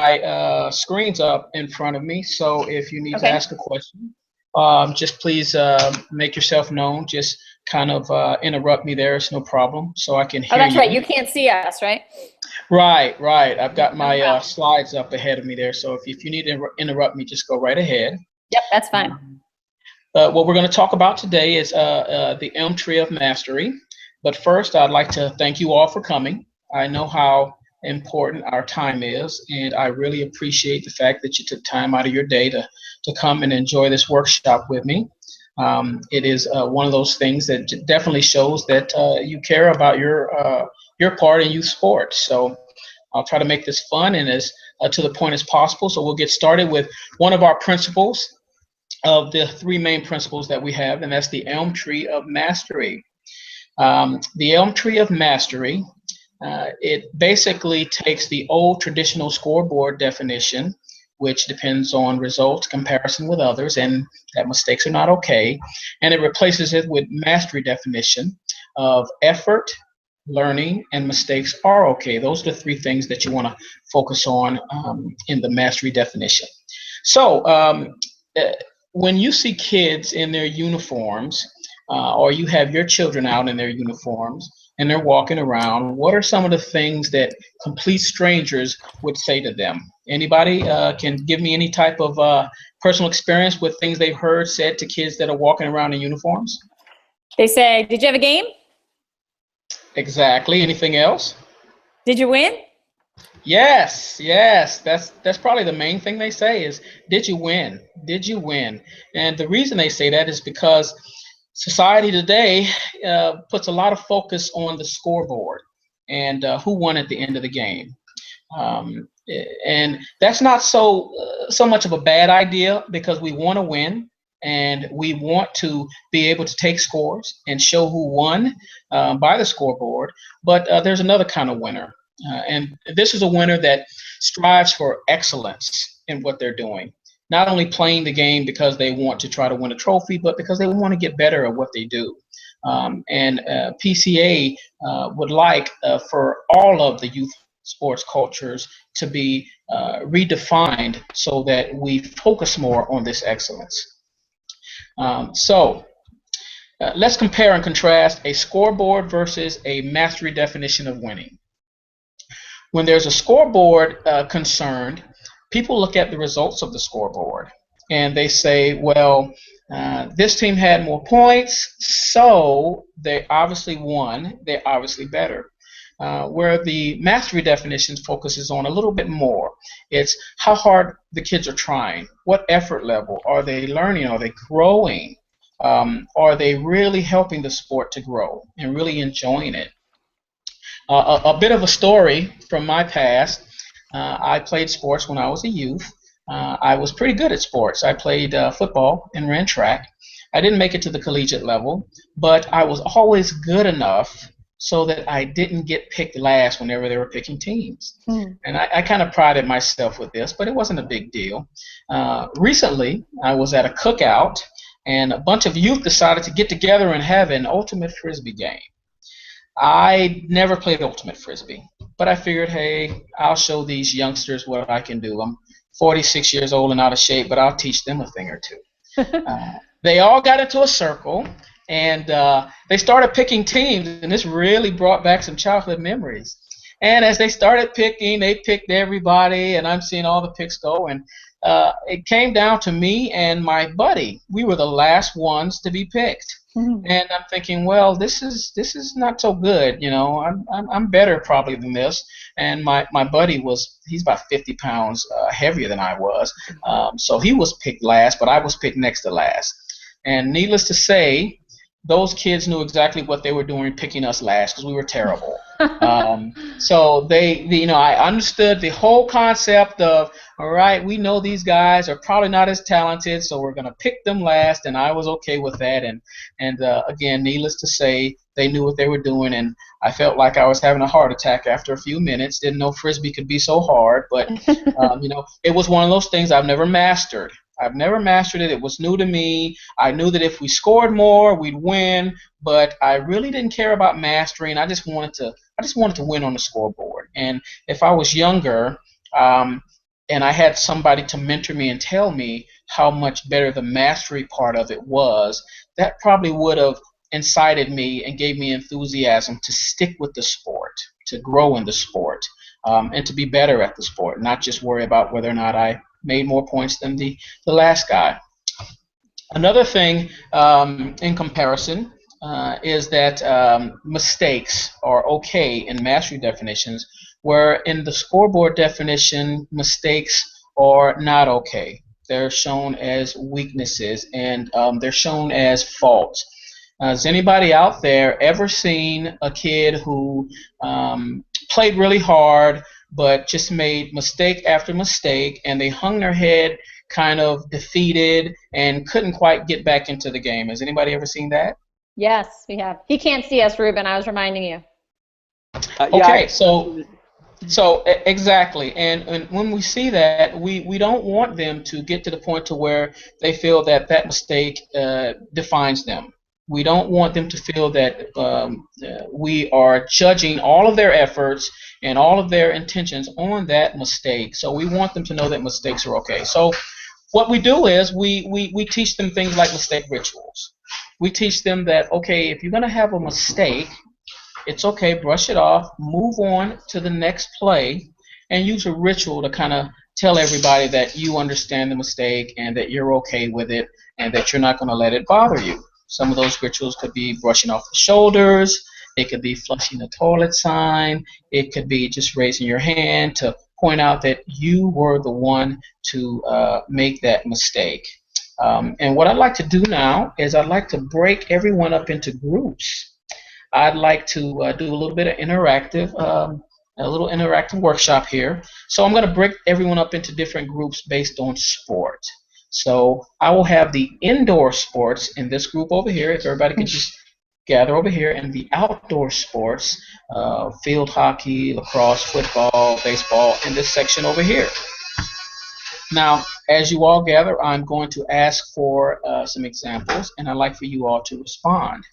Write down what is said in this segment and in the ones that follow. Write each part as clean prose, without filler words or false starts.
my screen's up in front of me, so if you need to Okay. ask a question, just please make yourself known. Just kind of interrupt me there. It's no problem, so I can Oh, hear that's right. you. You can't see us, right? Right, right. I've got No my problem. slides up ahead of me there, so if you need to interrupt me, just go right ahead. Yep, that's fine. What we're going to talk about today is the elm tree of mastery. But first, I'd like to thank you all for coming. I know how important our time is, and I really appreciate the fact that you took time out of your day to come and enjoy this workshop with me. It is one of those things that definitely shows that you care about your part in youth sports. So I'll try to make this fun and as to the point as possible. So we'll get started with one of our principles of the three main principles that we have, and that's the elm tree of mastery. The elm tree of mastery, it basically takes the old traditional scoreboard definition, which depends on results, comparison with others, and that mistakes are not okay, and it replaces it with mastery definition of effort, learning, and mistakes are okay. Those are the three things that you want to focus on in the mastery definition. So uh, when you see kids in their uniforms, or you have your children out in their uniforms and they're walking around, what are some of the things that complete strangers would say to them? Anybody can give me any type of personal experience with things they've heard said to kids that are walking around in uniforms? They say, "Did you have a game? Exactly. Anything else? Did you win?" Yes, yes. That's probably the main thing they say is, "Did you win? Did you win?" And the reason they say that is because society today puts a lot of focus on the scoreboard and who won at the end of the game. Um, and that's not so much of a bad idea because we want to win and we want to be able to take scores and show who won by the scoreboard. But there's another kind of winner, and this is a winner that strives for excellence in what they're doing. Not only playing the game because they want to try to win a trophy, but because they want to get better at what they do. And PCA would like for all of the youth sports cultures to be redefined so that we focus more on this excellence. So let's compare and contrast a scoreboard versus a mastery definition of winning. When there's a scoreboard concerned, people look at the results of the scoreboard and they say, well, this team had more points, so they obviously won, they're obviously better. Where the mastery definition focuses on a little bit more. It's how hard the kids are trying, what effort level, are they learning, are they growing, are they really helping the sport to grow and really enjoying it. A bit of a story from my past. I played sports when I was a youth. I was pretty good at sports. I played football and ran track. I didn't make it to the collegiate level, but I was always good enough so that I didn't get picked last whenever they were picking teams. And I kind of prided myself with this, but it wasn't a big deal. Recently, I was at a cookout, and a bunch of youth decided to get together and have an ultimate frisbee game. I never played ultimate frisbee, but I figured, hey, I'll show these youngsters what I can do. I'm 46 years old and out of shape, but I'll teach them a thing or two. They all got into a circle, and they started picking teams, and this really brought back some childhood memories. And as they started picking, they picked everybody, and I'm seeing all the picks go, and it came down to me and my buddy. We were the last ones to be picked. And I'm thinking, well, this is not so good, you know. I'm better probably than this. And my buddy he's about 50 pounds heavier than I was, so he was picked last, but I was picked next to last. And needless to say, those kids knew exactly what they were doing picking us last because we were terrible. So I understood the whole concept of, all right, we know these guys are probably not as talented, so we're going to pick them last, and I was okay with that. And again, needless to say, they knew what they were doing, and I felt like I was having a heart attack after a few minutes. Didn't know frisbee could be so hard, but it was one of those things I've never mastered. I've never mastered it. It was new to me. I knew that if we scored more, we'd win, but I really didn't care about mastering. I just wanted to win on the scoreboard. And if I was younger, and I had somebody to mentor me and tell me how much better the mastery part of it was, that probably would have incited me and gave me enthusiasm to stick with the sport, to grow in the sport, and to be better at the sport, not just worry about whether or not I made more points than the last guy. Another thing in comparison is that mistakes are okay in mastery definitions, where in the scoreboard definition, mistakes are not okay. They're shown as weaknesses, and they're shown as faults. Has anybody out there ever seen a kid who played really hard but just made mistake after mistake, and they hung their head kind of defeated and couldn't quite get back into the game? Has anybody ever seen that? Yes, we have. He can't see us, Ruben. I was reminding you. Okay, so exactly, and when we see that, we don't want them to get to the point to where they feel that that mistake defines them. We don't want them to feel that we are judging all of their efforts and all of their intentions on that mistake. So we want them to know that mistakes are okay. So what we do is we teach them things like mistake rituals. We teach them that, okay, if you're going to have a mistake, it's okay, brush it off, move on to the next play, and use a ritual to kind of tell everybody that you understand the mistake and that you're okay with it and that you're not going to let it bother you. Some of those rituals could be brushing off the shoulders, it could be flushing the toilet sign, it could be just raising your hand to point out that you were the one to make that mistake. And what I'd like to do now is I'd like to break everyone up into groups. I'd like to do a little bit of a little interactive workshop here. So I'm going to break everyone up into different groups based on sport. So I will have the indoor sports in this group over here, if everybody can just gather over here, and the outdoor sports, field hockey, lacrosse, football, baseball, in this section over here. Now, as you all gather, I'm going to ask for some examples, and I'd like for you all to respond.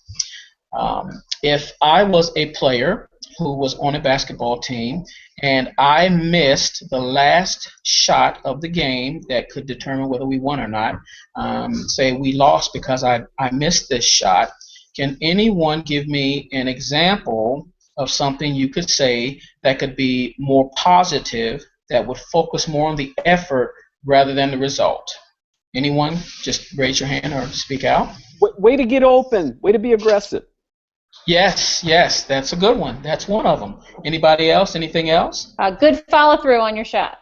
If I was a player who was on a basketball team and I missed the last shot of the game that could determine whether we won or not, say we lost because I missed this shot, can anyone give me an example of something you could say that could be more positive, that would focus more on the effort rather than the result? Anyone? Just raise your hand or speak out. Way to get open. Way to be aggressive. Yes, that's a good one. That's one of them. Anybody else? Anything else? Good follow through on your shot.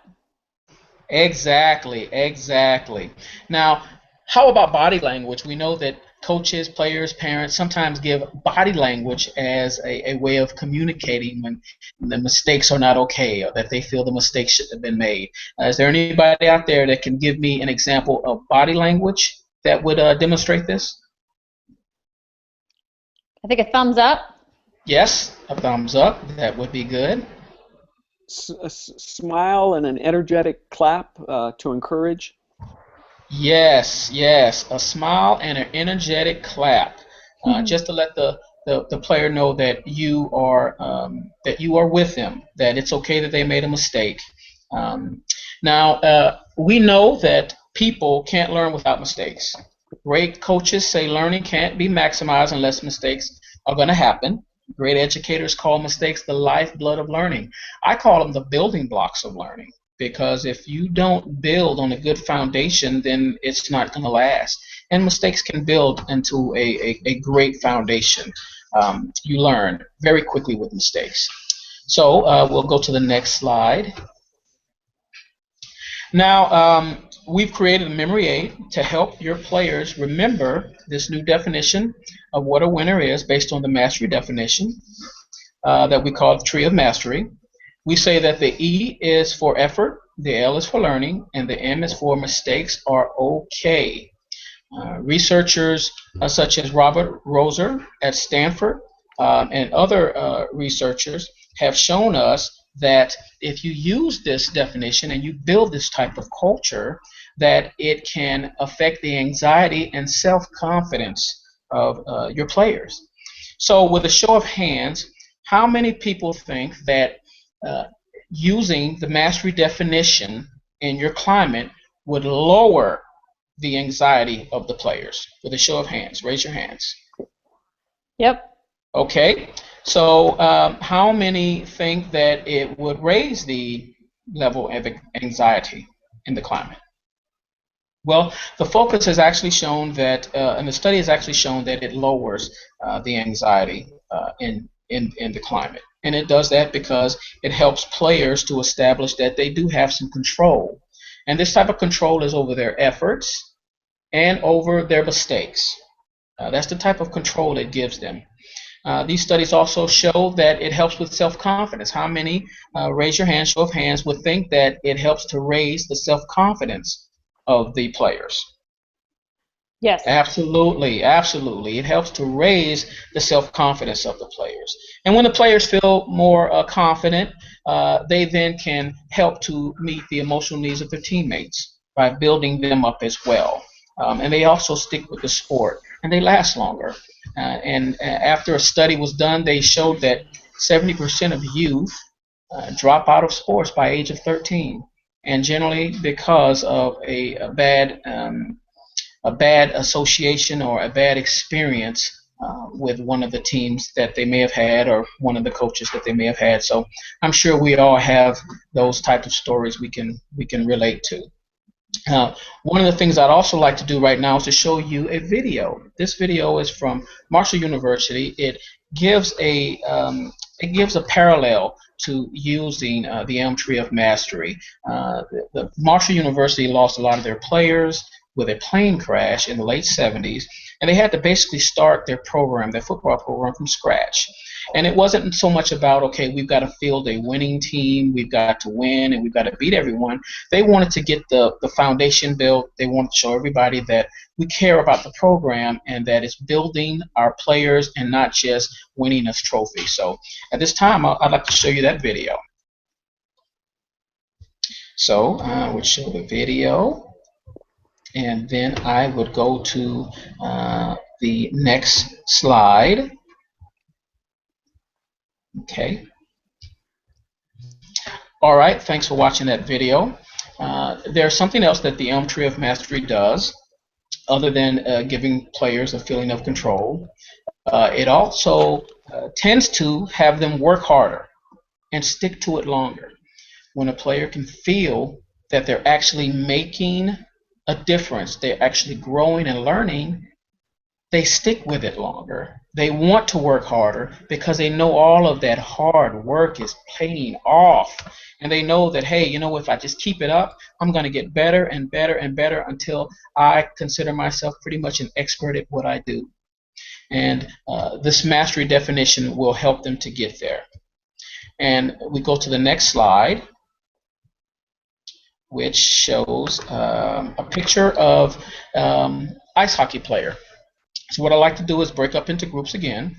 Exactly. Now, how about body language? We know that coaches, players, parents sometimes give body language as a way of communicating when the mistakes are not okay or that they feel the mistakes should have been made. Is there anybody out there that can give me an example of body language that would demonstrate this? I think a thumbs up. Yes, a thumbs up. That would be good. A smile and an energetic clap to encourage. Yes, a smile and an energetic clap, just to let the player know that you are with them, that it's okay that they made a mistake. Now, we know that people can't learn without mistakes. Great coaches say learning can't be maximized unless mistakes are going to happen. Great educators call mistakes the lifeblood of learning. I call them the building blocks of learning, because if you don't build on a good foundation, then it's not going to last. And mistakes can build into a great foundation. You learn very quickly with mistakes. So we'll go to the next slide. Now, we've created a memory aid to help your players remember this new definition of what a winner is based on the mastery definition that we call the Tree of Mastery. We say that the E is for effort, the L is for learning, and the M is for mistakes are okay. Researchers such as Robert Roser at Stanford and other researchers have shown us that if you use this definition and you build this type of culture, that it can affect the anxiety and self-confidence of your players. So with a show of hands, how many people think that using the mastery definition in your climate would lower the anxiety of the players? With a show of hands, raise your hands. Yep. Okay, so how many think that it would raise the level of anxiety in the climate? Well, the focus has actually shown that, and the study has actually shown that it lowers the anxiety in the climate. And it does that because it helps players to establish that they do have some control. And this type of control is over their efforts and over their mistakes. That's the type of control it gives them. These studies also show that it helps with self-confidence. How many, raise your hand, show of hands, would think that it helps to raise the self-confidence of the players? Yes. Absolutely, absolutely. It helps to raise the self-confidence of the players. And when the players feel more confident, they then can help to meet the emotional needs of their teammates by building them up as well. And they also stick with the sport, and they last longer. And after a study was done, they showed that 70% of youth drop out of sports by age of 13, and generally because of a bad association or a bad experience with one of the teams that they may have had, or one of the coaches that they may have had. So I'm sure we all have those types of stories we can relate to. One of the things I'd also like to do right now is to show you a video. This video is from Marshall University. It gives a parallel to using the Elm Tree of Mastery. The Marshall University lost a lot of their players with a plane crash in the late 70s, and they had to basically start their program, their football program, from scratch. And it wasn't so much about, okay, we've got to field a winning team, we've got to win, and we've got to beat everyone. They wanted to get the foundation built. They wanted to show everybody that we care about the program and that it's building our players and not just winning us trophies. So at this time, I'd like to show you that video. So I would show the video, and then I would go to the next slide. Okay. All right, thanks for watching that video. There's something else that the Elm Tree of Mastery does, other than giving players a feeling of control. It also tends to have them work harder and stick to it longer. When a player can feel that they're actually making a difference, they're actually growing and learning, they stick with it longer. They want to work harder because they know all of that hard work is paying off. And they know that, hey, you know, if I just keep it up, I'm going to get better and better and better until I consider myself pretty much an expert at what I do. And this mastery definition will help them to get there. And we go to the next slide, which shows a picture of ice hockey player. So what I like to do is break up into groups again,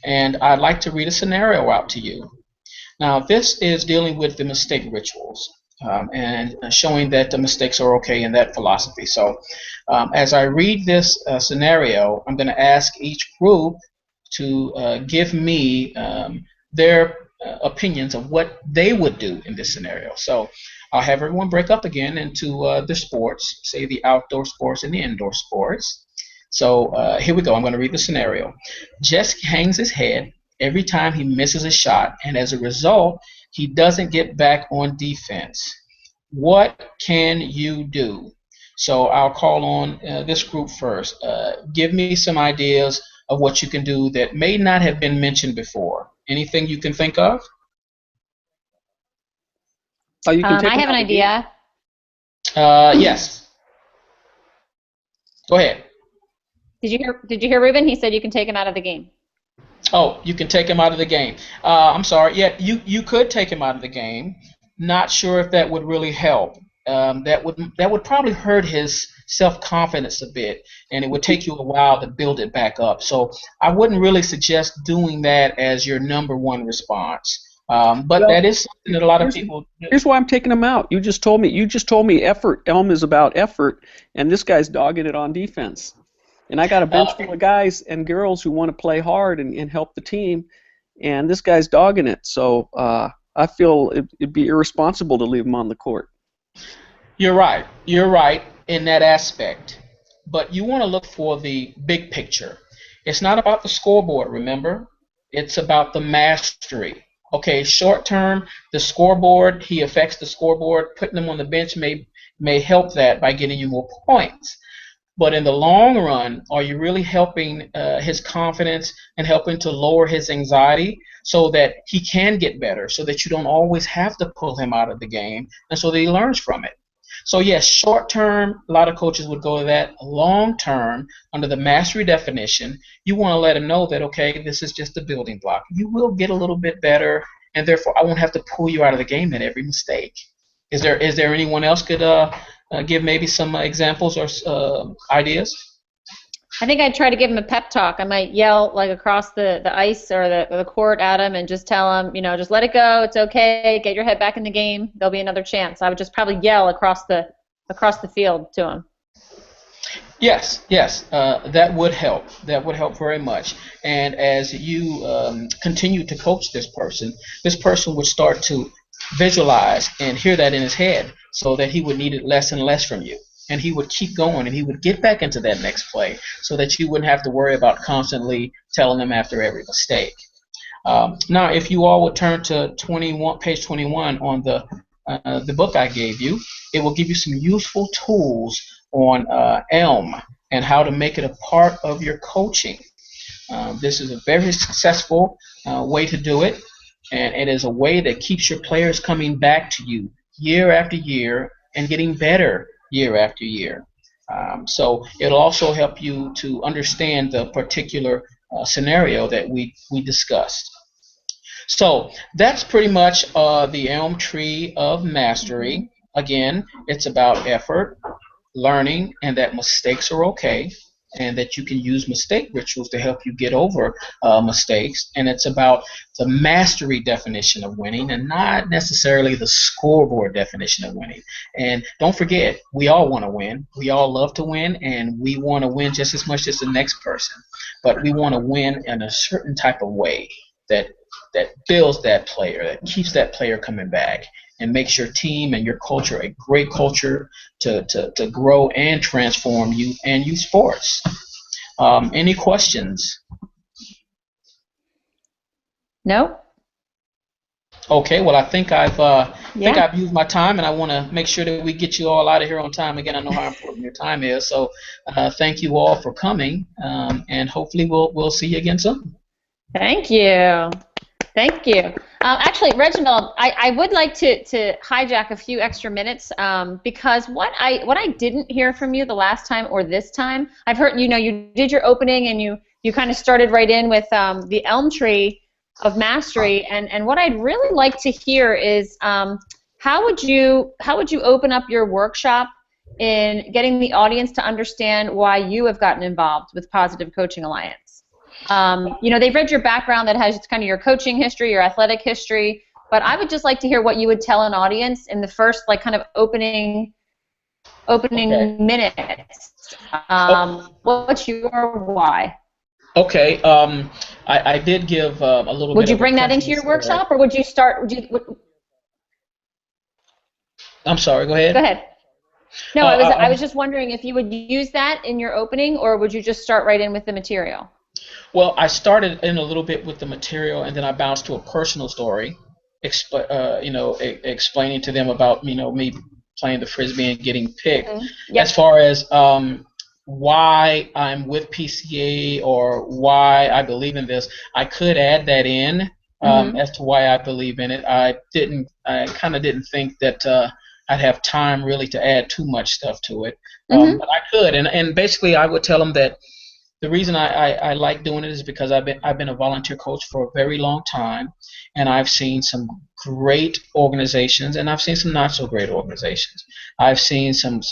and I'd like to read a scenario out to you. Now, this is dealing with the mistake rituals and showing that the mistakes are okay in that philosophy. So as I read this scenario, I'm going to ask each group to give me their opinions of what they would do in this scenario. So I'll have everyone break up again into the sports, say the outdoor sports and the indoor sports. So here we go. I'm going to read the scenario. Jess hangs his head every time he misses a shot, and as a result, he doesn't get back on defense. What can you do? So I'll call on this group first. Give me some ideas of what you can do that may not have been mentioned before. Anything you can think of? Oh, you can take I have an idea. Yes. Go ahead. Did you hear Ruben? He said you can take him out of the game. Oh, you can take him out of the game. I'm sorry. Yeah, you could take him out of the game. Not sure if that would really help. That would probably hurt his self-confidence a bit, and it would take you a while to build it back up. So I wouldn't really suggest doing that as your number one response. But well, that is something that a lot of people do. Here's why I'm taking him out. You just told me effort. Elm is about effort, and this guy's dogging it on defense. And I got a bench full of guys and girls who want to play hard and help the team, and this guy's dogging it. So I feel it'd be irresponsible to leave him on the court. You're right. You're right in that aspect. But you want to look for the big picture. It's not about the scoreboard, remember? It's about the mastery. Okay, short term, the scoreboard, he affects the scoreboard. Putting him on the bench may help that by getting you more points. But in the long run, are you really helping his confidence and helping to lower his anxiety so that he can get better, so that you don't always have to pull him out of the game, and so that he learns from it? So yes, short term, a lot of coaches would go to that. Long term, under the mastery definition, you want to let him know that, okay, this is just a building block. You will get a little bit better, and therefore I won't have to pull you out of the game at every mistake. Is there anyone else could give maybe some examples or ideas? I think I'd try to give him a pep talk. I might yell like across the ice or the court at him and just tell him, just let it go. It's okay. Get your head back in the game. There'll be another chance. I would just probably yell across the field to him. Yes, that would help. That would help very much. And as you continue to coach this person would start to visualize and hear that in his head, so that he would need it less and less from you. And he would keep going, and he would get back into that next play, so that you wouldn't have to worry about constantly telling him after every mistake. Now, if you all would turn to page 21 on the book I gave you, it will give you some useful tools on ELM and how to make it a part of your coaching. This is a very successful way to do it, and it is a way that keeps your players coming back to you year after year and getting better year after year. So it'll also help you to understand the particular scenario that we discussed. So that's pretty much the elm tree of mastery. Again, it's about effort, learning, and that mistakes are okay, and that you can use mistake rituals to help you get over mistakes. And it's about the mastery definition of winning, and not necessarily the scoreboard definition of winning. And don't forget, we all want to win. We all love to win, and we want to win just as much as the next person. But we want to win in a certain type of way that builds that player, that keeps that player coming back, and makes your team and your culture a great culture to grow and transform you and youth sports. Any questions? No. Okay, well, I think I've used my time, and I want to make sure that we get you all out of here on time. Again, I know how important your time is, so thank you all for coming, and hopefully we'll see you again soon. Thank you. Thank you. Actually, Reginald, I would like to hijack a few extra minutes because what I didn't hear from you the last time or this time, I've heard, you did your opening and you kind of started right in with the elm tree of mastery, and what I'd really like to hear is how would you open up your workshop in getting the audience to understand why you have gotten involved with Positive Coaching Alliance? They've read your background that has kind of your coaching history, your athletic history, but I would just like to hear what you would tell an audience in the first, kind of opening minutes. What's your why? Okay. I did give a little. Would you bring that into your workshop, or would you start? I'm sorry. Go ahead. Go ahead. No, I was just wondering if you would use that in your opening, or would you just start right in with the material? Well, I started in a little bit with the material, and then I bounced to a personal story, explaining to them about me playing the frisbee and getting picked. Mm-hmm. Yep. As far as why I'm with PCA or why I believe in this, I could add that in as to why I believe in it. I kind of didn't think that I'd have time really to add too much stuff to it, but I could, and basically I would tell them that. The reason I like doing it is because I've been a volunteer coach for a very long time, and I've seen some great organizations, and I've seen some not so great organizations. I've seen some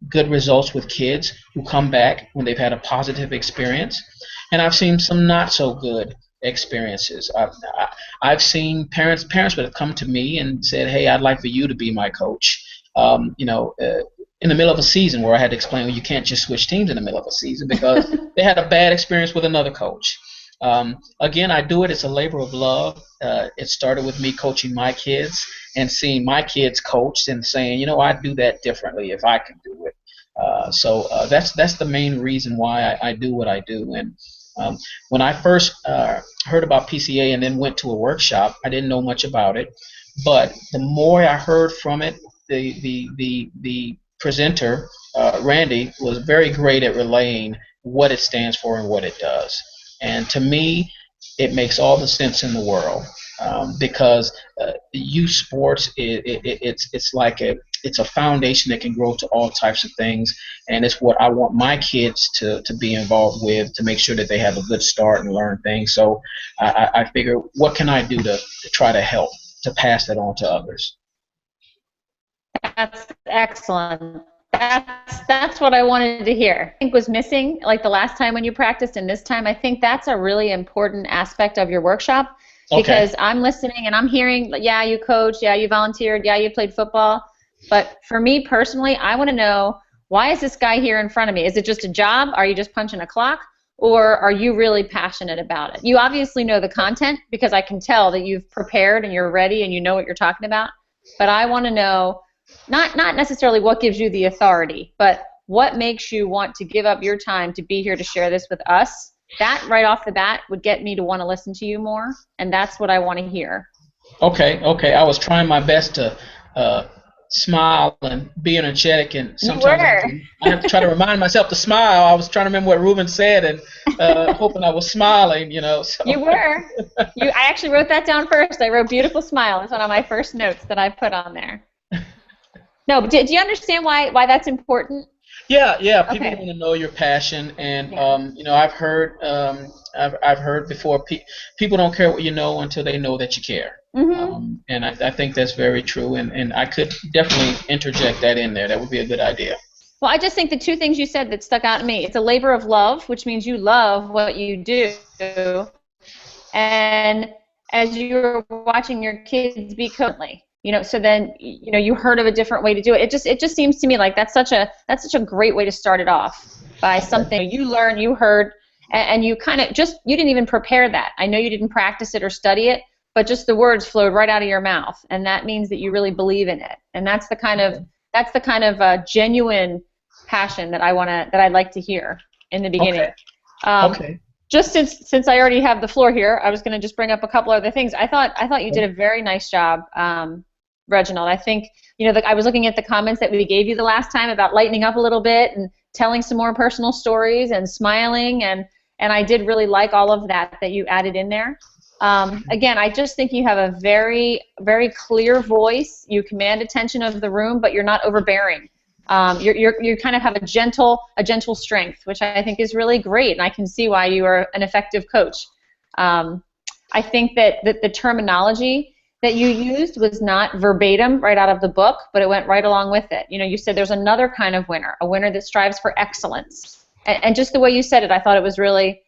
good results with kids who come back when they've had a positive experience, and I've seen some not so good experiences. I've seen parents that have come to me and said, "Hey, I'd like for you to be my coach." In the middle of a season where I had to explain, well, you can't just switch teams in the middle of a season because they had a bad experience with another coach. Again, I do it. It's a labor of love. It started with me coaching my kids and seeing my kids coached and saying, I'd do that differently if I could do it. So that's the main reason why I do what I do. And when I first heard about PCA and then went to a workshop, I didn't know much about it. But the more I heard from it, the presenter, Randy, was very great at relaying what it stands for and what it does. And to me, it makes all the sense in the world, because youth sports, it's like it's a foundation that can grow to all types of things, and it's what I want my kids to be involved with, to make sure that they have a good start and learn things. So I figure, what can I do to try to help to pass that on to others? That's excellent. That's what I wanted to hear. I think was missing, like the last time when you practiced and this time. I think that's a really important aspect of your workshop, because I'm listening and I'm hearing, yeah, you coach, yeah, you volunteered, yeah, you played football. But for me personally, I want to know, why is this guy here in front of me? Is it just a job? Are you just punching a clock? Or are you really passionate about it? You obviously know the content, because I can tell that you've prepared and you're ready and you know what you're talking about. But I want to know, not necessarily what gives you the authority, but what makes you want to give up your time to be here to share this with us. That right off the bat would get me to want to listen to you more, and that's what I want to hear. Okay. I was trying my best to smile and be energetic, and sometimes I have to try to remind myself to smile. I was trying to remember what Ruben said, and hoping I was smiling, So. You were. I actually wrote that down first. I wrote beautiful smile. It's one of my first notes that I put on there. No, but do you understand why that's important? Yeah. People want to know your passion, and I've heard before. People don't care what you know until they know that you care. Mm-hmm. And I think that's very true, and I could definitely interject that in there. That would be a good idea. Well, I just think the two things you said that stuck out to me. It's a labor of love, which means you love what you do, and as you're watching your kids be currently. So then, you heard of a different way to do it. It just seems to me like that's such a great way to start it off, by something you learned, you heard, and you kind of you didn't even prepare that. I know you didn't practice it or study it, but just the words flowed right out of your mouth, and that means that you really believe in it. And that's the kind of genuine passion that I'd like to hear in the beginning. Okay. Just since I already have the floor here, I was going to just bring up a couple other things. I thought you did a very nice job, Reginald. I think, I was looking at the comments that we gave you the last time about lightening up a little bit and telling some more personal stories and smiling, and I did really like all of that you added in there. Again, I just think you have a very, very clear voice. You command attention of the room, but you're not overbearing. You kind of have a gentle strength, which I think is really great, and I can see why you are an effective coach. I think that the terminology that you used was not verbatim right out of the book, but it went right along with it. You said there's another kind of winner, a winner that strives for excellence, and just the way you said it, I thought it was really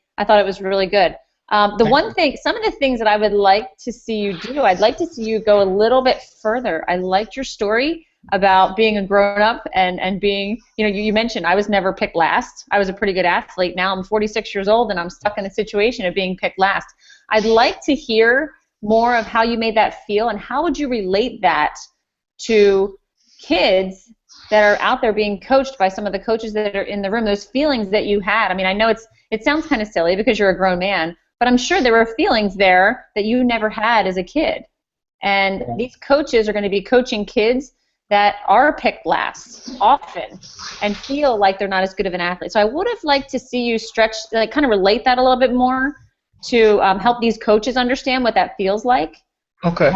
good. One thing, some of the things that I would like to see you do, I'd like to see you go a little bit further. I liked your story about being a grown-up and being, you mentioned I was never picked last. I was a pretty good athlete. Now I'm 46 years old and I'm stuck in a situation of being picked last. I'd like to hear more of how you made that feel, and how would you relate that to kids that are out there being coached by some of the coaches that are in the room, those feelings that you had. I mean, I know it sounds kind of silly because you're a grown man, but I'm sure there were feelings there that you never had as a kid. And these coaches are going to be coaching kids that are picked last often and feel like they're not as good of an athlete. So I would have liked to see you kind of relate that a little bit more to help these coaches understand what that feels like. Okay.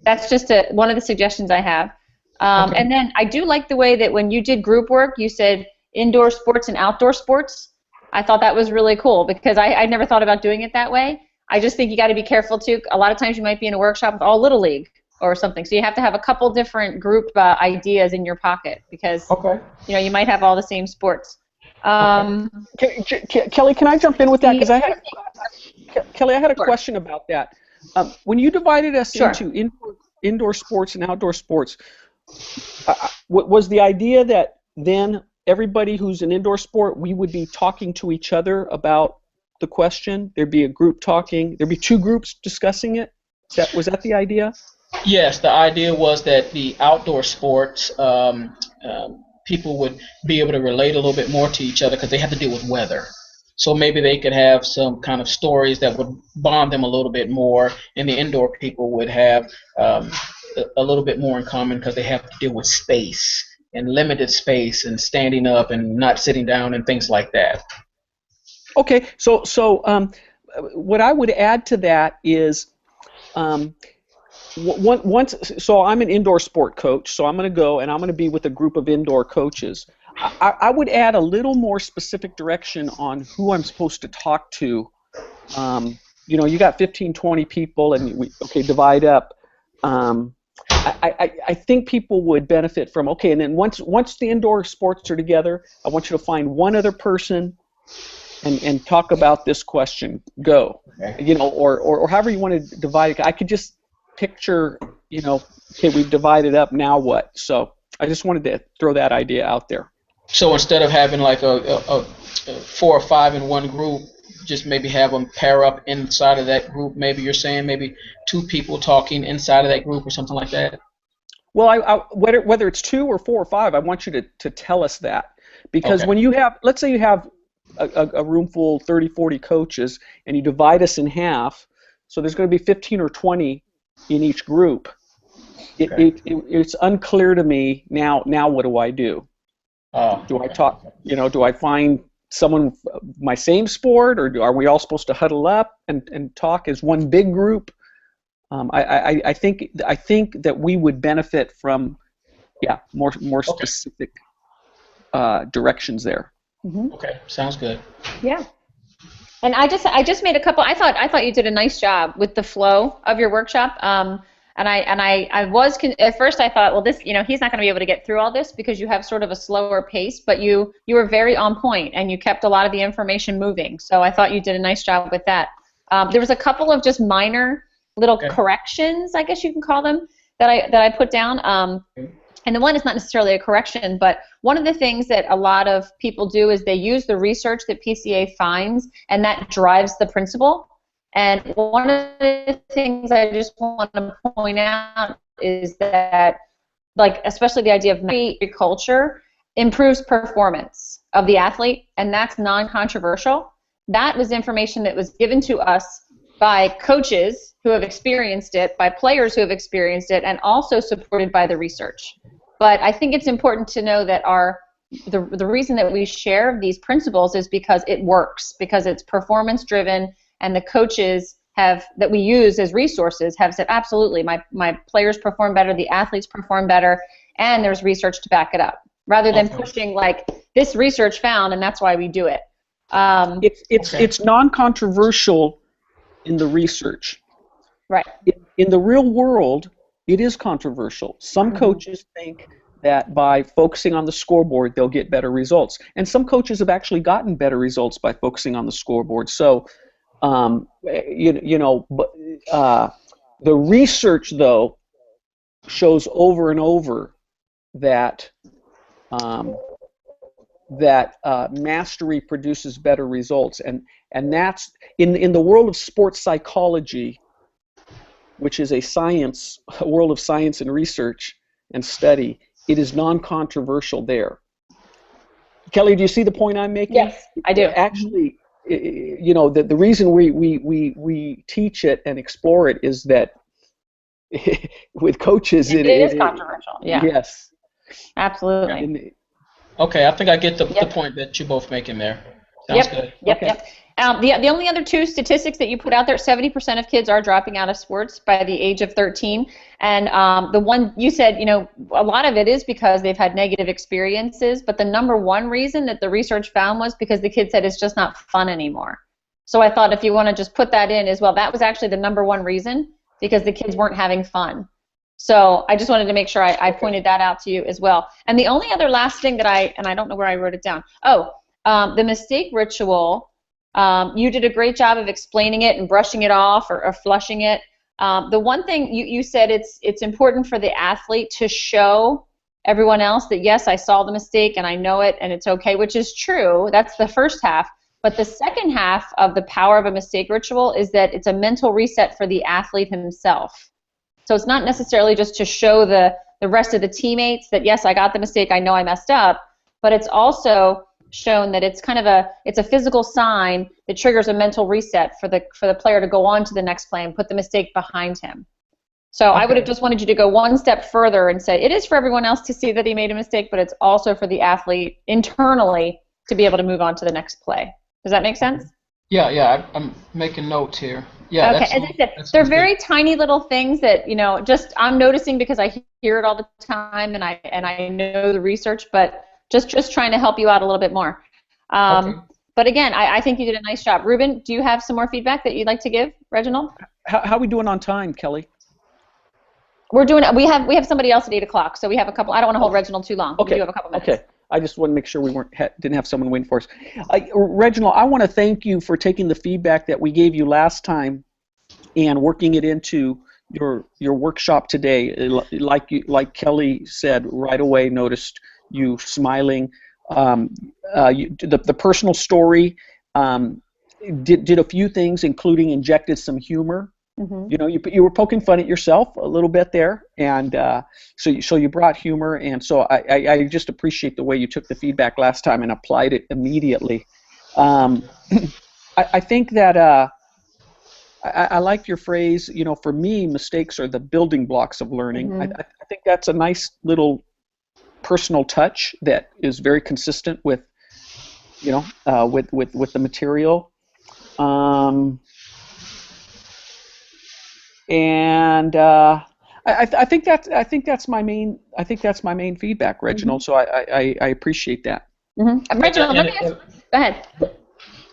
That's just one of the suggestions I have. And then I do like the way that when you did group work, you said indoor sports and outdoor sports. I thought that was really cool because I never thought about doing it that way. I just think you got to be careful too. A lot of times you might be in a workshop with all Little League or something, so you have to have a couple different group ideas in your pocket because you might have all the same sports. Kelly, can I jump in with that? Because I had a question about that. When you divided us into indoor sports and outdoor sports, was the idea that then everybody who's an indoor sport, we would be talking to each other about the question. There'd be a group talking. There'd be two groups discussing it. Was that the idea? Yes, the idea was that the outdoor sports people would be able to relate a little bit more to each other because they have to deal with weather. So maybe they could have some kind of stories that would bond them a little bit more, and the indoor people would have a little bit more in common because they have to deal with space and limited space and standing up and not sitting down and things like that. Okay, so what I would add to that is so I'm an indoor sport coach, so I'm going to go and I'm going to be with a group of indoor coaches. I would add a little more specific direction on who I'm supposed to talk to. You got 15, 20 people, and divide up. I think people would benefit from, and then once the indoor sports are together, I want you to find one other person and talk about this question. Go. Okay. Or however you want to divide it. I could just picture, okay, we've divided up, now what? So I just wanted to throw that idea out there. So instead of having like a 4 or 5 in one group, just maybe have them pair up inside of that group. Maybe you're saying maybe 2 people talking inside of that group or something like that? Well, whether it's 2 or 4 or 5, I want you to tell us that. Because when you have, let's say you have a room full of 30, 40 coaches, and you divide us in half, so there's going to be 15 or 20 in each group. It's unclear to me now what do I do? Do I talk, do I find someone my same sport, or are we all supposed to huddle up and talk as one big group? I think that we would benefit from more specific directions there. Mm-hmm. Okay, sounds good. Yeah. And I just made a couple. I thought you did a nice job with the flow of your workshop. And I was at first I thought, well, this, he's not going to be able to get through all this because you have sort of a slower pace, but you were very on point and you kept a lot of the information moving. So I thought you did a nice job with that. There was a couple of just minor little corrections, I guess you can call them, that I put down. And the one is not necessarily a correction, but one of the things that a lot of people do is they use the research that PCA finds, and that drives the principle. And one of the things I just want to point out is that, especially the idea of culture improves performance of the athlete, and that's non-controversial. That was information that was given to us by coaches who have experienced it, by players who have experienced it, and also supported by the research. But I think it's important to know that the reason that we share these principles is because it works, because it's performance-driven, and the coaches that we use as resources have said, absolutely, my players perform better, the athletes perform better, and there's research to back it up, rather than pushing this research found, and that's why we do it. It's non-controversial in the research. Right. In the real world, it is controversial. Some coaches think that by focusing on the scoreboard, they'll get better results. And some coaches have actually gotten better results by focusing on the scoreboard. So, the research, though, shows over and over that mastery produces better results. And that's, in the world of sports psychology, which is a world of science and research and study, it is non-controversial there. Kelly, do you see the point I'm making? Yes, I do. Actually, the reason we teach it and explore it is that with coaches it is controversial. Yeah. Yes. Absolutely. Okay, I think I get the point that you're both making there. Sounds good. Yep. The only other 2 statistics that you put out there, 70% of kids are dropping out of sports by the age of 13. And the one you said, a lot of it is because they've had negative experiences, but the number one reason that the research found was because the kid said it's just not fun anymore. So I thought if you want to just put that in as well, that was actually the number one reason, because the kids weren't having fun. So I just wanted to make sure I pointed that out to you as well. And the only other last thing that I don't know where I wrote it down. The mistake ritual. You did a great job of explaining it and brushing it off or flushing it. The one thing you said, it's important for the athlete to show everyone else that, yes, I saw the mistake and I know it and it's okay, which is true. That's the first half. But the second half of the power of a mistake ritual is that it's a mental reset for the athlete himself. So it's not necessarily just to show the rest of the teammates that, yes, I got the mistake, I know I messed up, but it's also shown that it's kind of a physical sign that triggers a mental reset for the player to go on to the next play and put the mistake behind him. So I would have just wanted you to go one step further and say it is for everyone else to see that he made a mistake, but it's also for the athlete internally to be able to move on to the next play. Does that make sense? Yeah, I'm making notes here. Yeah. Okay, as I said, they're very tiny little things that, just I'm noticing because I hear it all the time and I know the research, but just trying to help you out a little bit more. Okay. But again, I think you did a nice job. Ruben, do you have some more feedback that you'd like to give Reginald? How are we doing on time, Kelly? We have somebody else at 8 o'clock, so we have a couple. I don't want to hold Reginald too long. Okay. We do have a couple minutes. Okay. I just want to make sure we didn't have someone waiting for us. Reginald, I want to thank you for taking the feedback that we gave you last time and working it into your workshop today. Like Kelly said, right away noticed you smiling. The personal story did a few things, including injected some humor. Mm-hmm. You were poking fun at yourself a little bit there, and so you brought humor, and so I just appreciate the way you took the feedback last time and applied it immediately. I think that I like your phrase. For me, mistakes are the building blocks of learning. Mm-hmm. I think that's a nice little personal touch that is very consistent with with the material. And I think that's my main feedback, Reginald. Mm-hmm. So I appreciate that. Mm-hmm. Reginald, let me ask. Go ahead.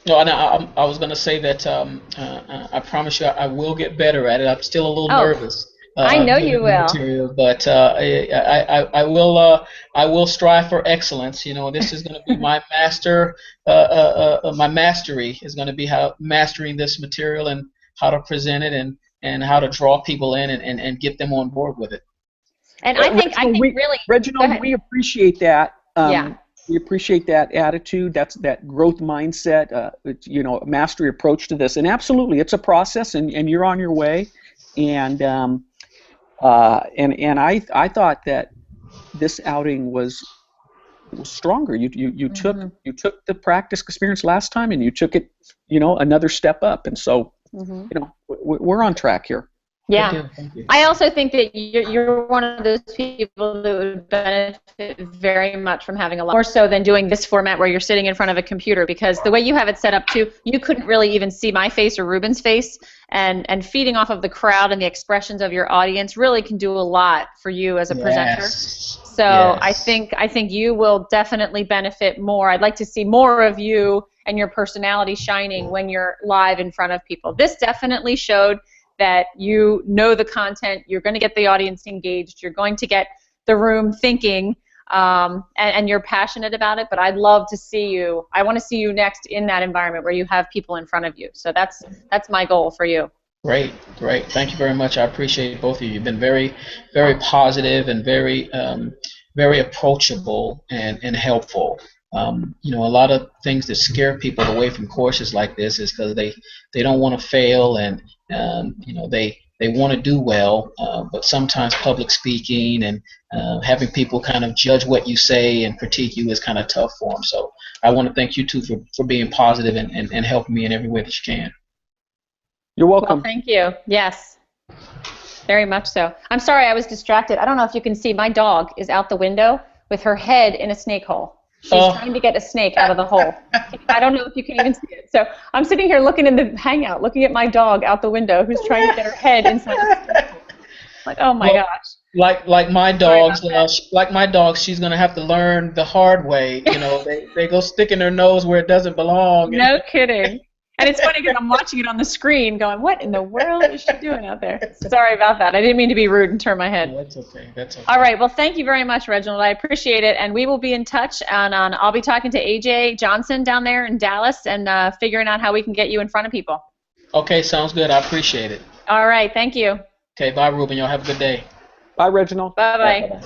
No, and I was going to say that I promise you I will get better at it. I'm still a little nervous. I know you will. Material, but I will strive for excellence. This is going to be my my mastery is going to be how mastering this material and how to present it and how to draw people in and get them on board with it. And I think really, Reginald, we appreciate that. Yeah. We appreciate that attitude. That's that growth mindset. Mastery approach to this. And absolutely, it's a process, and you're on your way. And I thought that this outing was stronger. You mm-hmm. took the practice experience last time, and you took it another step up. And so. Mm-hmm. We're on track here. Yeah. Thank you. I also think that you're one of those people that would benefit very much from having a lot more so than doing this format where you're sitting in front of a computer, because the way you have it set up too, you couldn't really even see my face or Ruben's face, and feeding off of the crowd and the expressions of your audience really can do a lot for you as a presenter. So yes. I think you will definitely benefit more. I'd like to see more of you and your personality shining when you're live in front of people. This definitely showed that you know the content, you're going to get the audience engaged, you're going to get the room thinking, and you're passionate about it, but I'd love to see you. I want to see you next in that environment where you have people in front of you. So that's my goal for you. Great. Thank you very much. I appreciate both of you. You've been very, very positive and very, very approachable and helpful. A lot of things that scare people away from courses like this is because they don't want to fail and they want to do well, but sometimes public speaking and having people kind of judge what you say and critique you is kind of tough for them. So I want to thank you two for being positive and helping me in every way that you can. You're welcome. Well, thank you. Yes, very much so. I'm sorry I was distracted. I don't know if you can see, my dog is out the window with her head in a snake hole. She's trying to get a snake out of the hole. I don't know if you can even see it. So I'm sitting here looking in the hangout, looking at my dog out the window who's trying to get her head inside the snake hole. Like, oh my gosh. Like my dogs, she's gonna have to learn the hard way. They go sticking their nose where it doesn't belong. No kidding. And it's funny because I'm watching it on the screen going, what in the world is she doing out there? Sorry about that. I didn't mean to be rude and turn my head. No, that's okay. All right. Well, thank you very much, Reginald. I appreciate it. And we will be in touch. And I'll be talking to AJ Johnson down there in Dallas and figuring out how we can get you in front of people. Okay. Sounds good. I appreciate it. All right. Thank you. Okay. Bye, Ruben. Y'all have a good day. Bye, Reginald. Bye-bye.